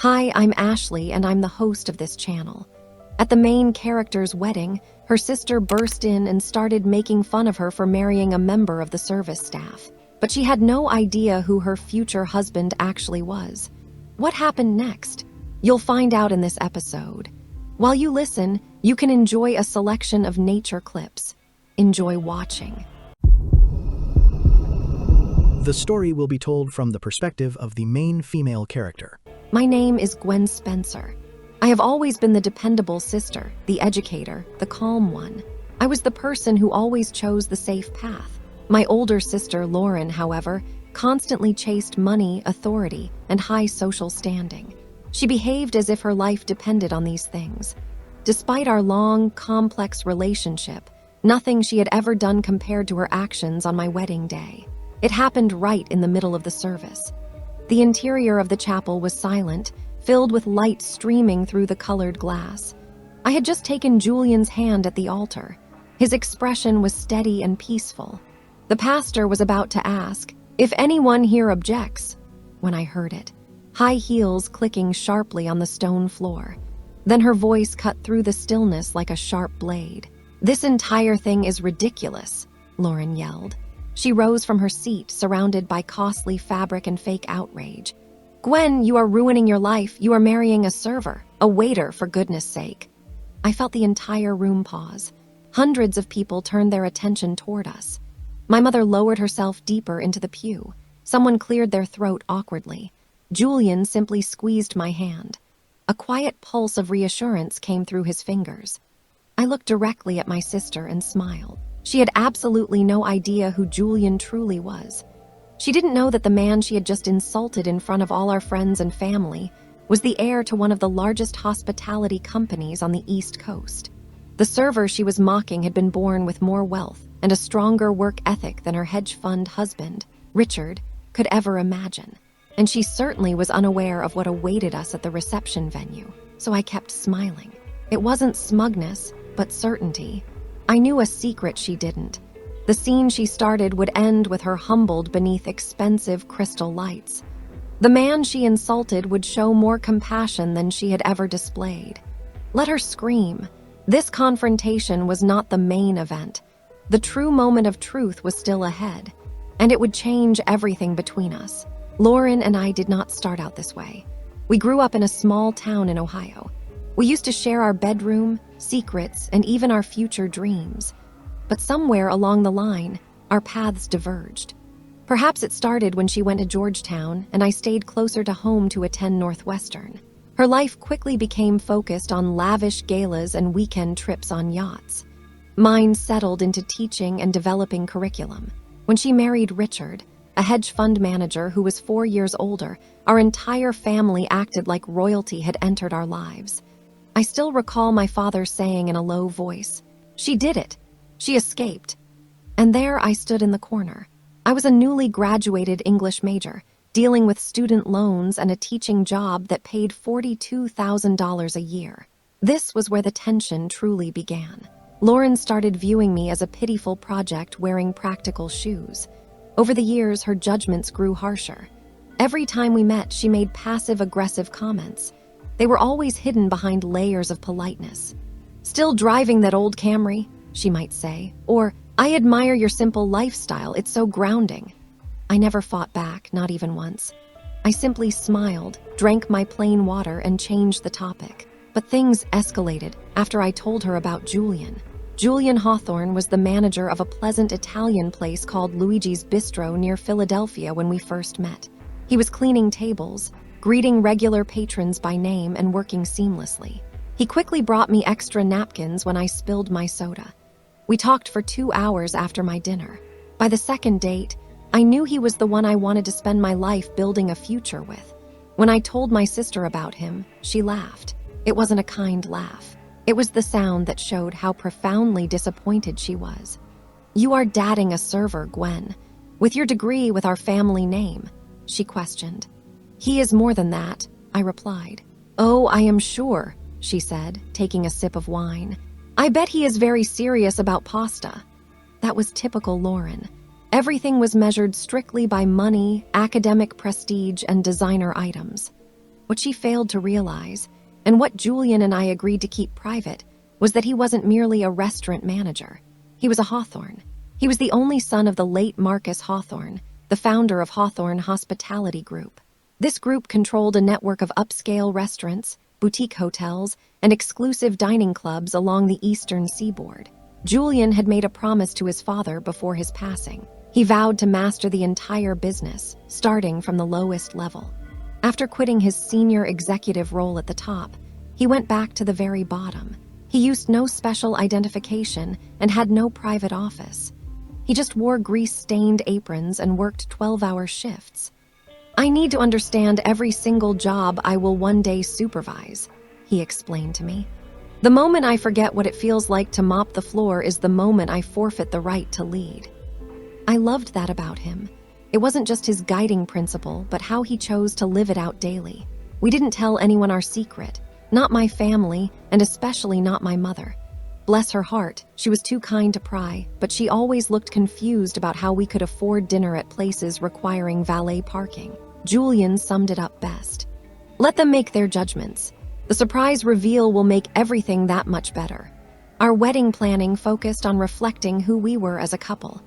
Hi, I'm Ashley, and I'm the host of this channel. At the main character's wedding, her sister burst in and started making fun of her for marrying a member of the service staff. But she had no idea who her future husband actually was. What happened next? You'll find out in this episode. While you listen, you can enjoy a selection of nature clips. Enjoy watching. The story will be told from the perspective of the main female character. My name is Gwen Spencer. I have always been the dependable sister, the educator, the calm one. I was the person who always chose the safe path. My older sister, Lauren, however, constantly chased money, authority, and high social standing. She behaved as if her life depended on these things. Despite our long, complex relationship, nothing she had ever done compared to her actions on my wedding day. It happened right in the middle of the service. The interior of the chapel was silent, filled with light streaming through the colored glass. I had just taken Julian's hand at the altar. His expression was steady and peaceful. The pastor was about to ask, "If anyone here objects," when I heard it, high heels clicking sharply on the stone floor. Then her voice cut through the stillness like a sharp blade. "This entire thing is ridiculous," Lauren yelled. She rose from her seat, surrounded by costly fabric and fake outrage. "Gwen, you are ruining your life. You are marrying a server, a waiter, for goodness sake." I felt the entire room pause. Hundreds of people turned their attention toward us. My mother lowered herself deeper into the pew. Someone cleared their throat awkwardly. Julian simply squeezed my hand. A quiet pulse of reassurance came through his fingers. I looked directly at my sister and smiled. She had absolutely no idea who Julian truly was. She didn't know that the man she had just insulted in front of all our friends and family was the heir to one of the largest hospitality companies on the East Coast. The server she was mocking had been born with more wealth and a stronger work ethic than her hedge fund husband, Richard, could ever imagine. And she certainly was unaware of what awaited us at the reception venue, so I kept smiling. It wasn't smugness, but certainty. I knew a secret she didn't. The scene she started would end with her humbled beneath expensive crystal lights. The man she insulted would show more compassion than she had ever displayed. Let her scream. This confrontation was not the main event. The true moment of truth was still ahead, and it would change everything between us. Lauren and I did not start out this way. We grew up in a small town in Ohio. We used to share our bedroom, secrets, and even our future dreams. But somewhere along the line, our paths diverged. Perhaps it started when she went to Georgetown and I stayed closer to home to attend Northwestern. Her life quickly became focused on lavish galas and weekend trips on yachts. Mine settled into teaching and developing curriculum. When she married Richard, a hedge fund manager who was 4 years older, our entire family acted like royalty had entered our lives. I still recall my father saying in a low voice, "She did it. She escaped." And there I stood in the corner. I was a newly graduated English major, dealing with student loans and a teaching job that paid $42,000 a year. This was where the tension truly began. Lauren started viewing me as a pitiful project wearing practical shoes. Over the years, her judgments grew harsher. Every time we met, she made passive-aggressive comments. They were always hidden behind layers of politeness. "Still driving that old Camry?" she might say. Or, "I admire your simple lifestyle, it's so grounding." I never fought back, not even once. I simply smiled, drank my plain water, and changed the topic. But things escalated after I told her about Julian. Julian Hawthorne was the manager of a pleasant Italian place called Luigi's Bistro near Philadelphia when we first met. He was cleaning tables, greeting regular patrons by name, and working seamlessly. He quickly brought me extra napkins when I spilled my soda. We talked for 2 hours after my dinner. By the second date, I knew he was the one I wanted to spend my life building a future with. When I told my sister about him, she laughed. It wasn't a kind laugh. It was the sound that showed how profoundly disappointed she was. "You are dating a server, Gwen. With your degree, with our family name," she questioned. "He is more than that," I replied. "Oh, I am sure," she said, taking a sip of wine. "I bet he is very serious about pasta." That was typical Lauren. Everything was measured strictly by money, academic prestige, and designer items. What she failed to realize, and what Julian and I agreed to keep private, was that he wasn't merely a restaurant manager. He was a Hawthorne. He was the only son of the late Marcus Hawthorne, the founder of Hawthorne Hospitality Group. This group controlled a network of upscale restaurants, boutique hotels, and exclusive dining clubs along the eastern seaboard. Julian had made a promise to his father before his passing. He vowed to master the entire business, starting from the lowest level. After quitting his senior executive role at the top, he went back to the very bottom. He used no special identification and had no private office. He just wore grease-stained aprons and worked 12-hour shifts. "I need to understand every single job I will one day supervise," he explained to me. "The moment I forget what it feels like to mop the floor is the moment I forfeit the right to lead." I loved that about him. It wasn't just his guiding principle, but how he chose to live it out daily. We didn't tell anyone our secret, not my family, and especially not my mother. Bless her heart, she was too kind to pry, but she always looked confused about how we could afford dinner at places requiring valet parking. Julian summed it up best. "Let them make their judgments. The surprise reveal will make everything that much better." Our wedding planning focused on reflecting who we were as a couple.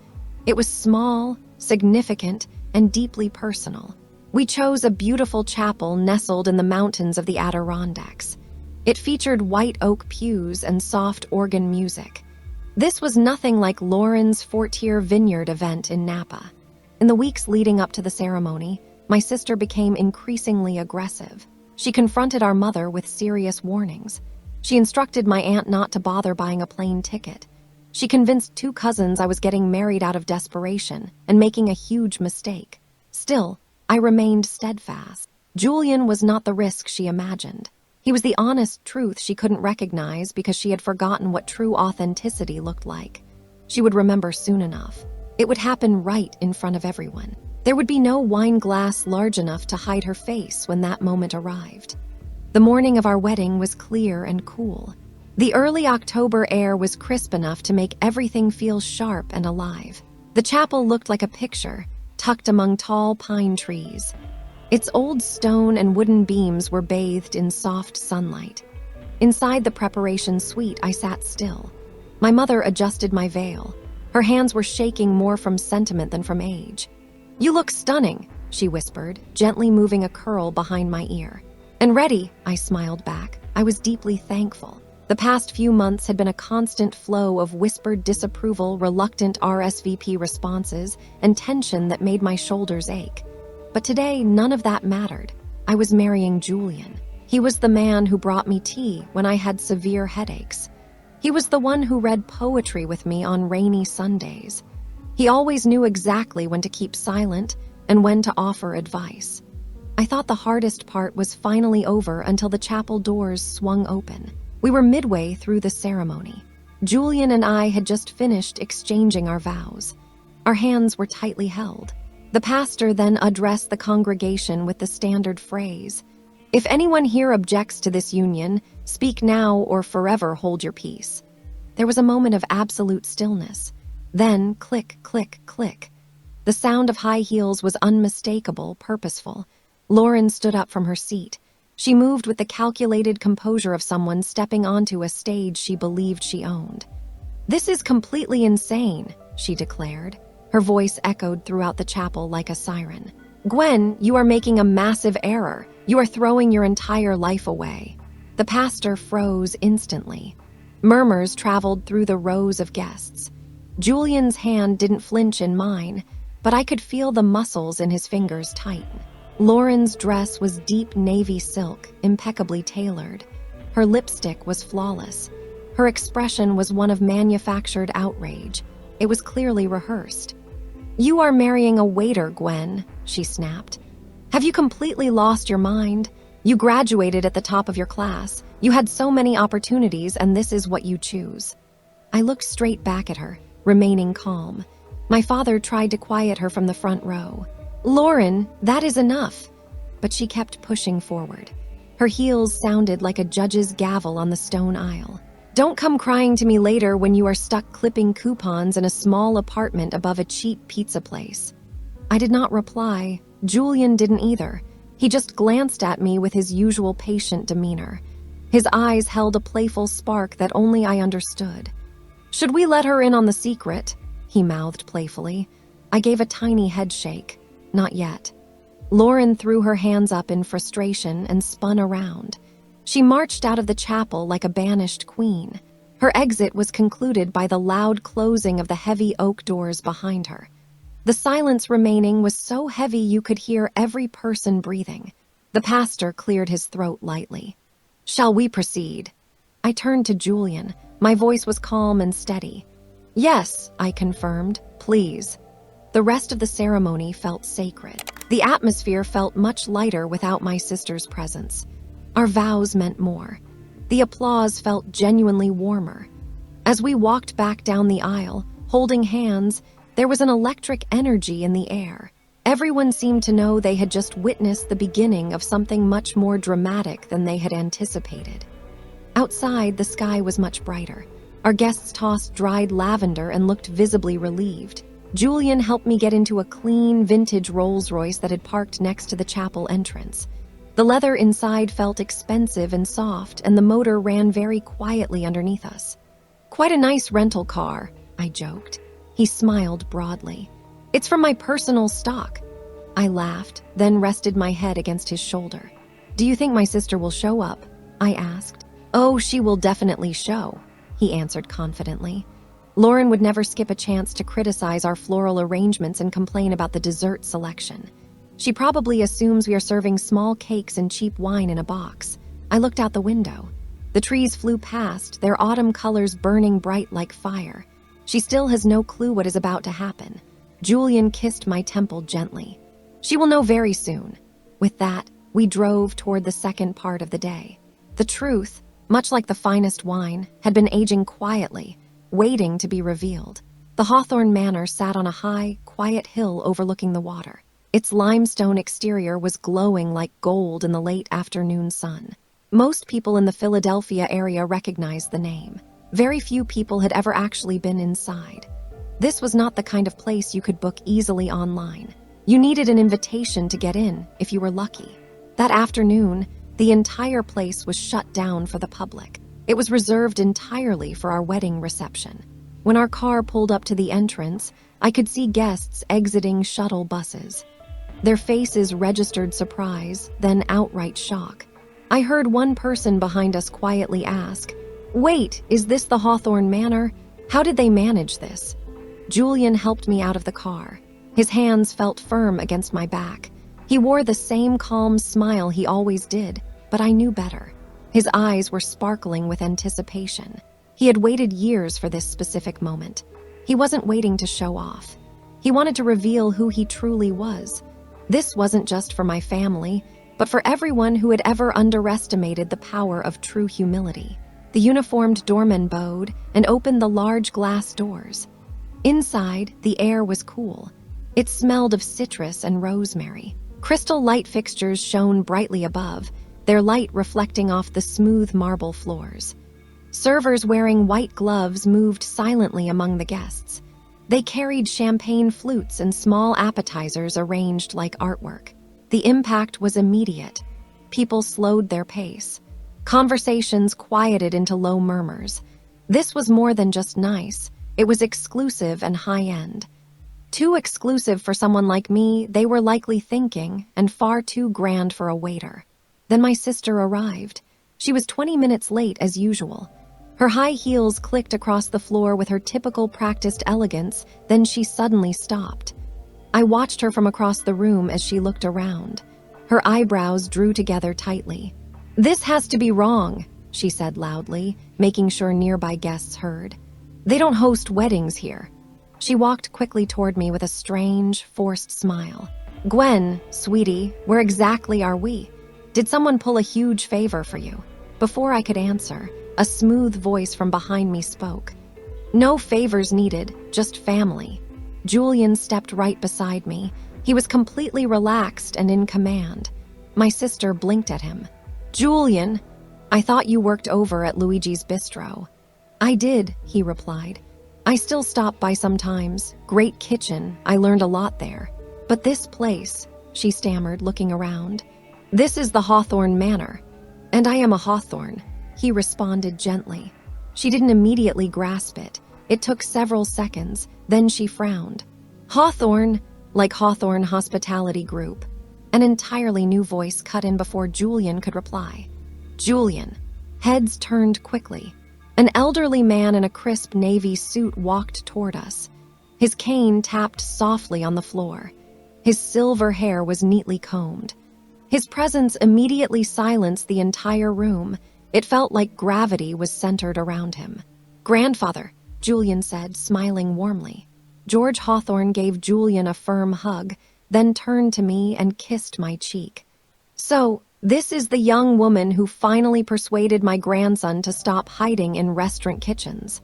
It was small, significant, and deeply personal. We chose a beautiful chapel nestled in the mountains of the Adirondacks. It featured white oak pews and soft organ music. This was nothing like Lauren's Fortier Vineyard event in Napa. In the weeks leading up to the ceremony, my sister became increasingly aggressive. She confronted our mother with serious warnings. She instructed my aunt not to bother buying a plane ticket. She convinced 2 cousins I was getting married out of desperation and making a huge mistake. Still, I remained steadfast. Julian was not the risk she imagined. He was the honest truth she couldn't recognize because she had forgotten what true authenticity looked like. She would remember soon enough. It would happen right in front of everyone. There would be no wine glass large enough to hide her face when that moment arrived. The morning of our wedding was clear and cool. The early October air was crisp enough to make everything feel sharp and alive. The chapel looked like a picture, tucked among tall pine trees. Its old stone and wooden beams were bathed in soft sunlight. Inside the preparation suite, I sat still. My mother adjusted my veil. Her hands were shaking more from sentiment than from age. "You look stunning," she whispered, gently moving a curl behind my ear. "And ready," I smiled back. I was deeply thankful. The past few months had been a constant flow of whispered disapproval, reluctant RSVP responses, and tension that made my shoulders ache. But today, none of that mattered. I was marrying Julian. He was the man who brought me tea when I had severe headaches. He was the one who read poetry with me on rainy Sundays. He always knew exactly when to keep silent and when to offer advice. I thought the hardest part was finally over until the chapel doors swung open. We were midway through the ceremony. Julian and I had just finished exchanging our vows. Our hands were tightly held. The pastor then addressed the congregation with the standard phrase, "If anyone here objects to this union, speak now or forever hold your peace." There was a moment of absolute stillness. Then, click, click, click. The sound of high heels was unmistakable, purposeful. Lauren stood up from her seat. She moved with the calculated composure of someone stepping onto a stage she believed she owned. "This is completely insane," she declared. Her voice echoed throughout the chapel like a siren. "Gwen, you are making a massive error. You are throwing your entire life away." The pastor froze instantly. Murmurs traveled through the rows of guests. Julian's hand didn't flinch in mine, but I could feel the muscles in his fingers tighten. Lauren's dress was deep navy silk, impeccably tailored. Her lipstick was flawless. Her expression was one of manufactured outrage. It was clearly rehearsed. "You are marrying a waiter, Gwen," she snapped. "Have you completely lost your mind? You graduated at the top of your class. You had so many opportunities, and this is what you choose." I looked straight back at her, remaining calm. My father tried to quiet her from the front row. "Lauren, that is enough." But she kept pushing forward. Her heels sounded like a judge's gavel on the stone aisle. "Don't come crying to me later when you are stuck clipping coupons in a small apartment above a cheap pizza place." I did not reply. Julian didn't either. He just glanced at me with his usual patient demeanor. His eyes held a playful spark that only I understood. "Should we let her in on the secret?" he mouthed playfully. I gave a tiny head shake. Not yet. Lauren threw her hands up in frustration and spun around. She marched out of the chapel like a banished queen. Her exit was concluded by the loud closing of the heavy oak doors behind her. The silence remaining was so heavy you could hear every person breathing. The pastor cleared his throat lightly. "Shall we proceed?" I turned to Julian. My voice was calm and steady. "Yes," I confirmed. "Please." The rest of the ceremony felt sacred. The atmosphere felt much lighter without my sister's presence. Our vows meant more. The applause felt genuinely warmer. As we walked back down the aisle, holding hands, there was an electric energy in the air. Everyone seemed to know they had just witnessed the beginning of something much more dramatic than they had anticipated. Outside, the sky was much brighter. Our guests tossed dried lavender and looked visibly relieved. Julian helped me get into a clean, vintage Rolls-Royce that had parked next to the chapel entrance. The leather inside felt expensive and soft, and the motor ran very quietly underneath us. "Quite a nice rental car," I joked. He smiled broadly. "It's from my personal stock." I laughed, then rested my head against his shoulder. "Do you think my sister will show up?" I asked. "Oh, she will definitely show," he answered confidently. Lauren would never skip a chance to criticize our floral arrangements and complain about the dessert selection. She probably assumes we are serving small cakes and cheap wine in a box. I looked out the window. The trees flew past, their autumn colors burning bright like fire. She still has no clue what is about to happen. Julian kissed my temple gently. "She will know very soon." With that, we drove toward the second part of the day. The truth, much like the finest wine, had been aging quietly, waiting to be revealed. The Hawthorne Manor sat on a high, quiet hill overlooking the water. Its limestone exterior was glowing like gold in the late afternoon sun. Most people in the Philadelphia area recognized the name. Very few people had ever actually been inside. This was not the kind of place you could book easily online. You needed an invitation to get in, if you were lucky. That afternoon, the entire place was shut down for the public. It was reserved entirely for our wedding reception. When our car pulled up to the entrance, I could see guests exiting shuttle buses. Their faces registered surprise, then outright shock. I heard one person behind us quietly ask, "Wait, is this the Hawthorne Manor? How did they manage this?" Julian helped me out of the car. His hands felt firm against my back. He wore the same calm smile he always did, but I knew better. His eyes were sparkling with anticipation. He had waited years for this specific moment. He wasn't waiting to show off. He wanted to reveal who he truly was. This wasn't just for my family, but for everyone who had ever underestimated the power of true humility. The uniformed doorman bowed and opened the large glass doors. Inside, the air was cool. It smelled of citrus and rosemary. Crystal light fixtures shone brightly above, their light reflecting off the smooth marble floors. Servers wearing white gloves moved silently among the guests. They carried champagne flutes and small appetizers arranged like artwork. The impact was immediate. People slowed their pace. Conversations quieted into low murmurs. This was more than just nice. It was exclusive and high-end. Too exclusive for someone like me, they were likely thinking, and far too grand for a waiter. Then my sister arrived. She was 20 minutes late as usual. Her high heels clicked across the floor with her typical practiced elegance, then she suddenly stopped. I watched her from across the room as she looked around. Her eyebrows drew together tightly. "This has to be wrong," she said loudly, making sure nearby guests heard. "They don't host weddings here." She walked quickly toward me with a strange, forced smile. "Gwen, sweetie, where exactly are we? Did someone pull a huge favor for you?" Before I could answer, a smooth voice from behind me spoke. "No favors needed, just family." Julian stepped right beside me. He was completely relaxed and in command. My sister blinked at him. "Julian, I thought you worked over at Luigi's Bistro." "I did," he replied. "I still stop by sometimes. Great kitchen, I learned a lot there. But this place," she stammered, looking around. "This is the Hawthorne Manor, and I am a Hawthorne," he responded gently. She didn't immediately grasp it. It took several seconds, then she frowned. "Hawthorne, like Hawthorne Hospitality Group." An entirely new voice cut in before Julian could reply. "Julian." Heads turned quickly. An elderly man in a crisp navy suit walked toward us. His cane tapped softly on the floor. His silver hair was neatly combed. His presence immediately silenced the entire room. It felt like gravity was centered around him. "Grandfather," Julian said, smiling warmly. George Hawthorne gave Julian a firm hug, then turned to me and kissed my cheek. "So, this is the young woman who finally persuaded my grandson to stop hiding in restaurant kitchens."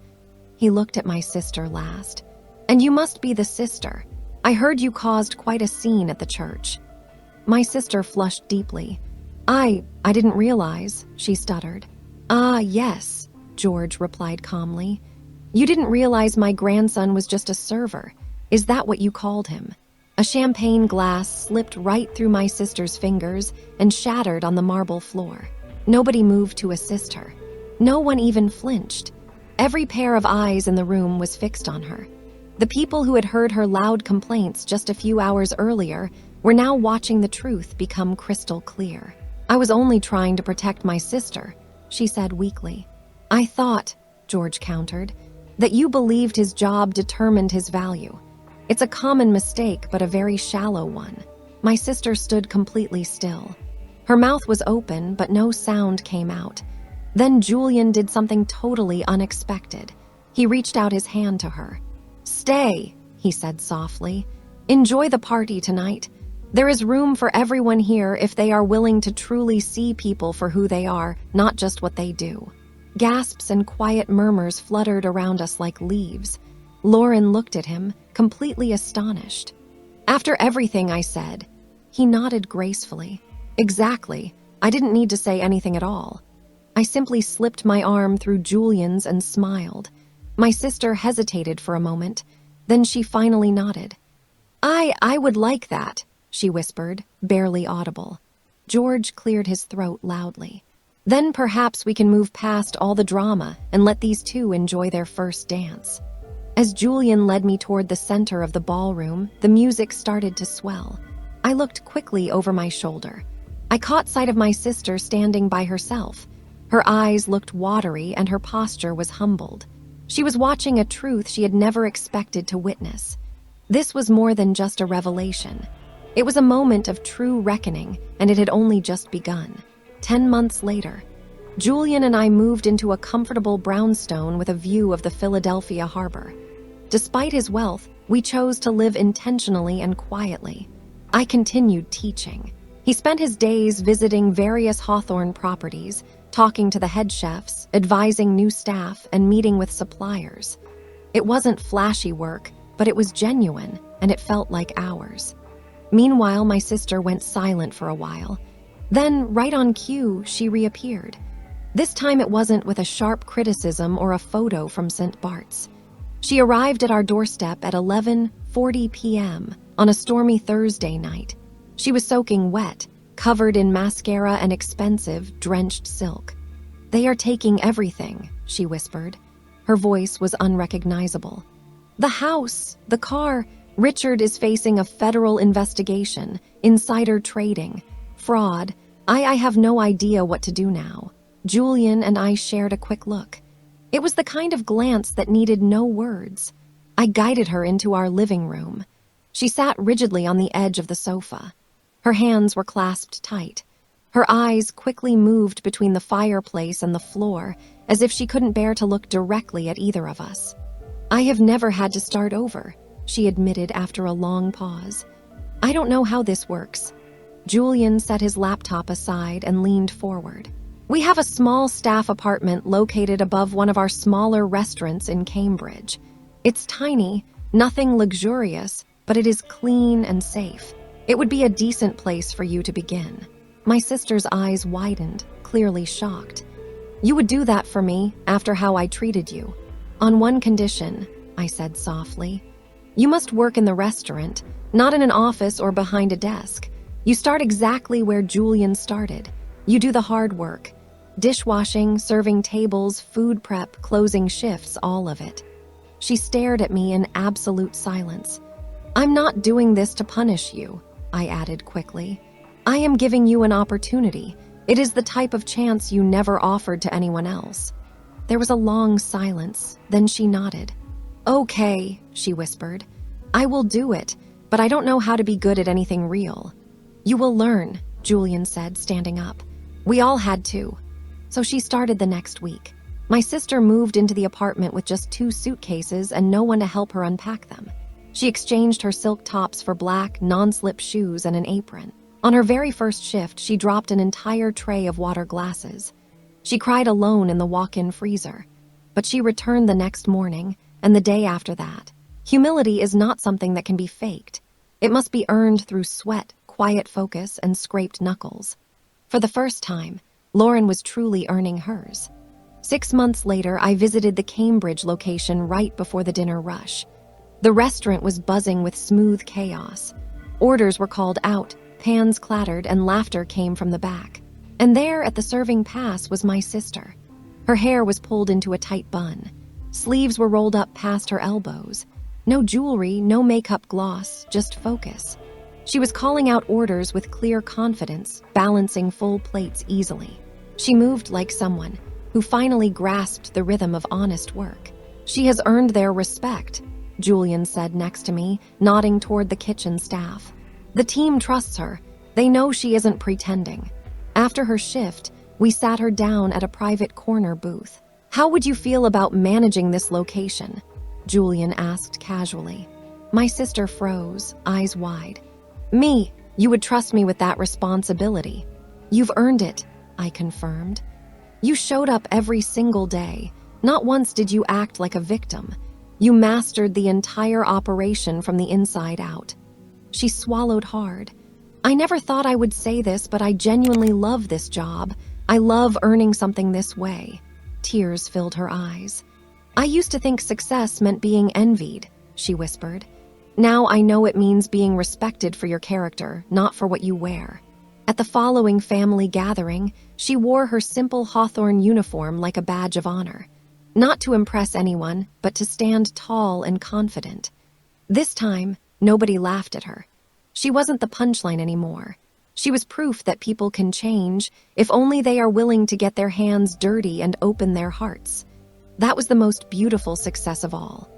He looked at my sister last. "And you must be the sister. I heard you caused quite a scene at the church." My sister flushed deeply. I didn't realize," she stuttered. "Ah, yes," George replied calmly. "You didn't realize my grandson was just a server. Is that what you called him?" A champagne glass slipped right through my sister's fingers and shattered on the marble floor. Nobody moved to assist her. No one even flinched. Every pair of eyes in the room was fixed on her. The people who had heard her loud complaints just a few hours earlier were now watching the truth become crystal clear. "I was only trying to protect my sister," she said weakly. "I thought," George countered, "that you believed his job determined his value. It's a common mistake, but a very shallow one." My sister stood completely still. Her mouth was open, but no sound came out. Then Julian did something totally unexpected. He reached out his hand to her. "Stay," he said softly. "Enjoy the party tonight. There is room for everyone here if they are willing to truly see people for who they are, not just what they do." Gasps and quiet murmurs fluttered around us like leaves. Lauren looked at him, completely astonished. "After everything I said," he nodded gracefully. "Exactly. I didn't need to say anything at all." I simply slipped my arm through Julian's and smiled. My sister hesitated for a moment, then she finally nodded. I would like that," she whispered, barely audible. George cleared his throat loudly. "Then perhaps we can move past all the drama and let these two enjoy their first dance." As Julian led me toward the center of the ballroom, the music started to swell. I looked quickly over my shoulder. I caught sight of my sister standing by herself. Her eyes looked watery and her posture was humbled. She was watching a truth she had never expected to witness. This was more than just a revelation. It was a moment of true reckoning, and it had only just begun. 10 months later, Julian and I moved into a comfortable brownstone with a view of the Philadelphia harbor. Despite his wealth, we chose to live intentionally and quietly. I continued teaching. He spent his days visiting various Hawthorne properties, talking to the head chefs, advising new staff, and meeting with suppliers. It wasn't flashy work, but it was genuine, and it felt like hours. Meanwhile, my sister went silent for a while. Then, right on cue, she reappeared. This time it wasn't with a sharp criticism or a photo from St. Bart's. She arrived at our doorstep at 11:40 p.m. on a stormy Thursday night. She was soaking wet, covered in mascara and expensive, drenched silk. "They are taking everything," she whispered. Her voice was unrecognizable. "The house, the car. Richard is facing a federal investigation, insider trading, fraud. I have no idea what to do now." Julian and I shared a quick look. It was the kind of glance that needed no words. I guided her into our living room. She sat rigidly on the edge of the sofa. Her hands were clasped tight. Her eyes quickly moved between the fireplace and the floor, as if she couldn't bear to look directly at either of us. "I have never had to start over," she admitted after a long pause. "I don't know how this works." Julian set his laptop aside and leaned forward. "We have a small staff apartment located above one of our smaller restaurants in Cambridge. It's tiny, nothing luxurious, but it is clean and safe. It would be a decent place for you to begin." My sister's eyes widened, clearly shocked. "You would do that for me after how I treated you?" "On one condition," I said softly. "You must work in the restaurant, not in an office or behind a desk. You start exactly where Julian started. You do the hard work. Dishwashing, serving tables, food prep, closing shifts, all of it. She stared at me in absolute silence. I'm not doing this to punish you, I added quickly. I am giving you an opportunity. It is the type of chance you never offered to anyone else. There was a long silence, then she nodded. Okay, she whispered. I will do it, but I don't know how to be good at anything real. You will learn, Julian said, standing up. We all had to. So she started the next week. My sister moved into the apartment with just 2 suitcases and no one to help her unpack them. She exchanged her silk tops for black, non-slip shoes and an apron. On her very first shift, she dropped an entire tray of water glasses. She cried alone in the walk-in freezer. But she returned the next morning, and the day after that. Humility is not something that can be faked. It must be earned through sweat, quiet focus, and scraped knuckles. For the first time, Lauren was truly earning hers. 6 months later, I visited the Cambridge location right before the dinner rush. The restaurant was buzzing with smooth chaos. Orders were called out, pans clattered, and laughter came from the back. And there, at the serving pass, was my sister. Her hair was pulled into a tight bun. Sleeves were rolled up past her elbows. No jewelry, no makeup gloss, just focus. She was calling out orders with clear confidence, balancing full plates easily. She moved like someone who finally grasped the rhythm of honest work. She has earned their respect, Julian said next to me, nodding toward the kitchen staff. The team trusts her. They know she isn't pretending. After her shift, we sat her down at a private corner booth. How would you feel about managing this location? Julian asked casually. My sister froze, eyes wide. Me, you would trust me with that responsibility. You've earned it, I confirmed. You showed up every single day. Not once did you act like a victim. You mastered the entire operation from the inside out. She swallowed hard. I never thought I would say this, but I genuinely love this job. I love earning something this way. Tears filled her eyes. I used to think success meant being envied, she whispered. Now I know it means being respected for your character, not for what you wear. At the following family gathering, she wore her simple hawthorn uniform like a badge of honor. Not to impress anyone, but to stand tall and confident. This time, nobody laughed at her. She wasn't the punchline anymore. She was proof that people can change, if only they are willing to get their hands dirty and open their hearts. That was the most beautiful success of all.